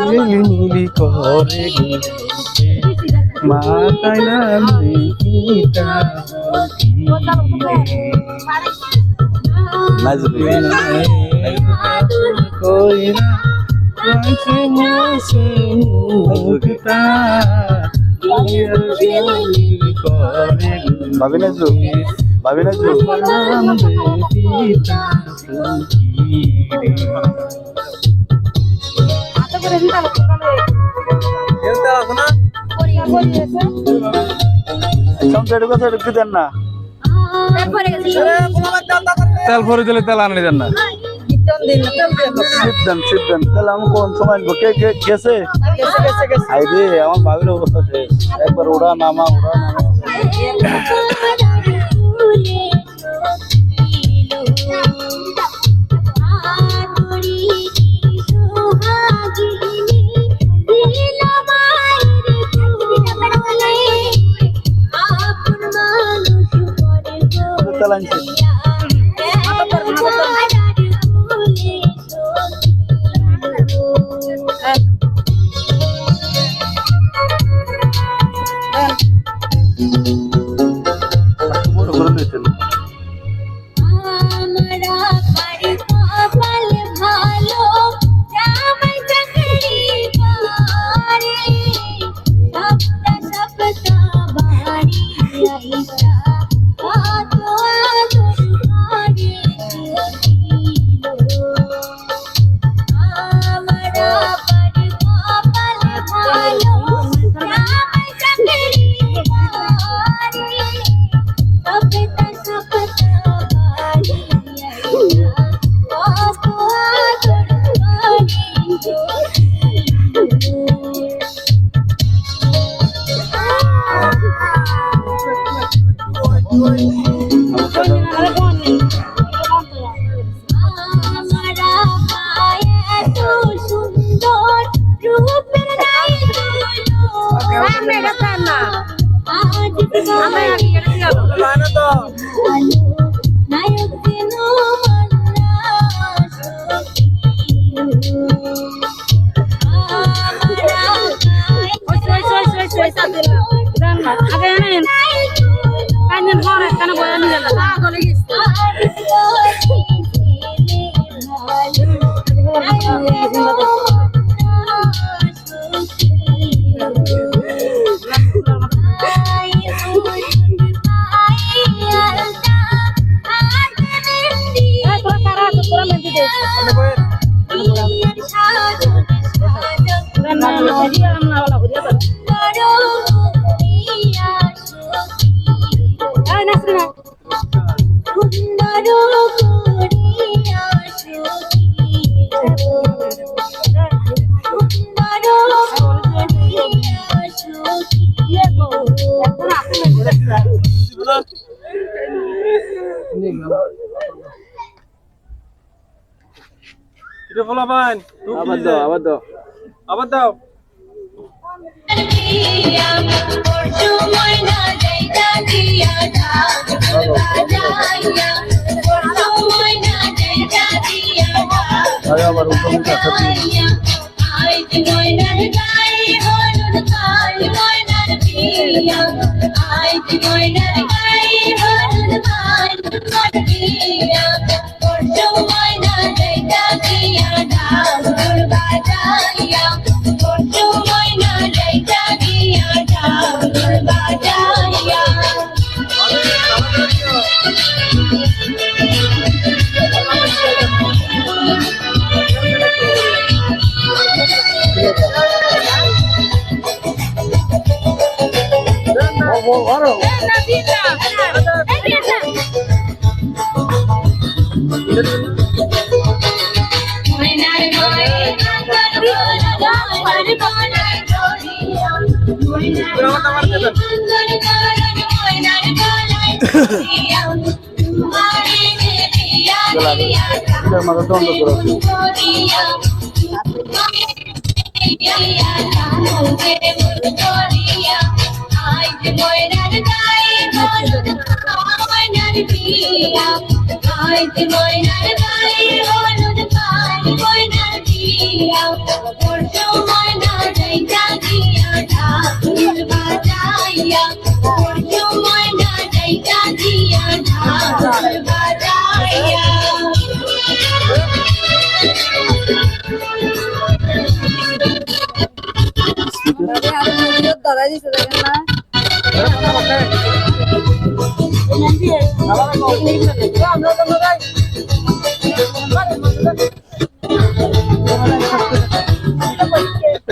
ঝিলিমিলি করে মাথায় নামে কিটা কইরা কাছে মোসে মুক্তা ঝিলিমিলি করে ভাবি না জু তেল ভরে দিলে তেল আনি দেন না সিদ্ধন তাহলে আমি কোন সময় গেছে আমার ভাবির অবস্থা শেষ একবার ওড়া নামা আবার দাও I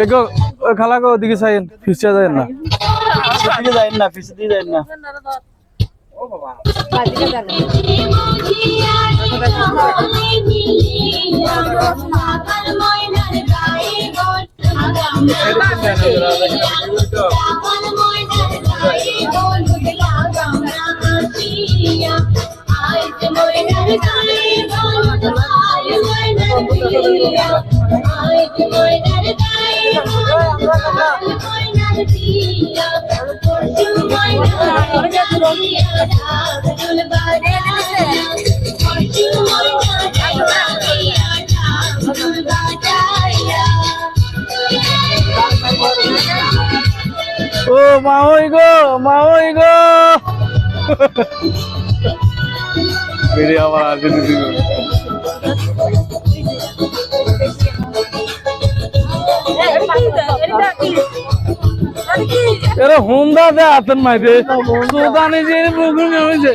এগো ওই খালাকে ওদিকে চাইেন ফিসে যায় না দিকে যায় না পিছে দিয়ে যায় না ও মা ওই গো বেরিয়ে আবার আসবে দিদি এরা হুন্দা দে আতন মাইরে সুদানি যে বুগুন হইছে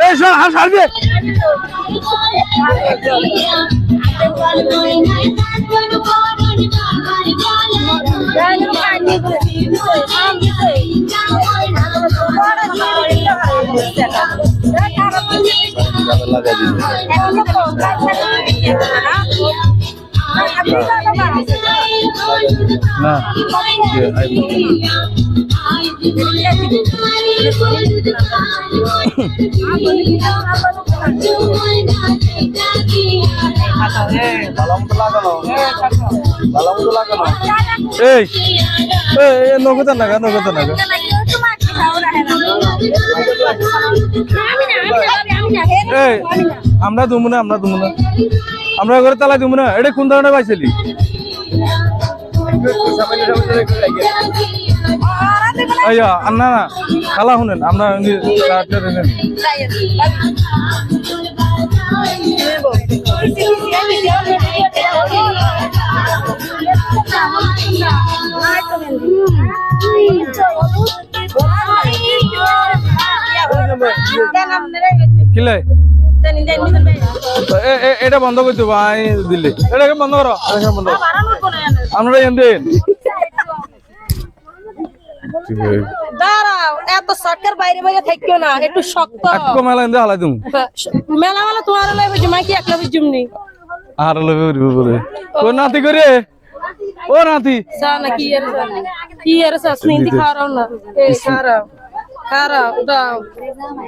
এই সব হাসবে না এই নগদ না এই আমরা দুমু না আমরা ঘরে তালা দুমু না এটা কোন ধরনের পাইছিলি আইয়া না খালা শুনেন আমরা কিলাই এটা বন্ধ করতে ভাই দিল্লি এটাকে বন্ধ করো বন্ধ আমরা এমন দাঁড়াও এত শখের বাইরে বাইরে থাকিও না একটু শক্ত মেলা এনে হালাই তুমি মেলা মেলা তোমার লাগবে জমা কি একলা জুমনি আর লবে বলে ও নাতি করে ও নাতি সানা কি এর সসনি দিখারাও না এই খারাও দাও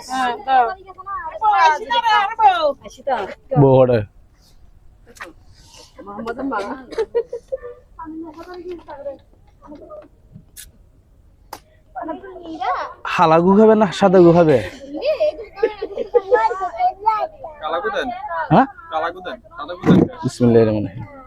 হ্যাঁ দাও বড় হালা গু খাবে না সাদা গু খাবে বিসমিল্লাহির রহমানির রহিম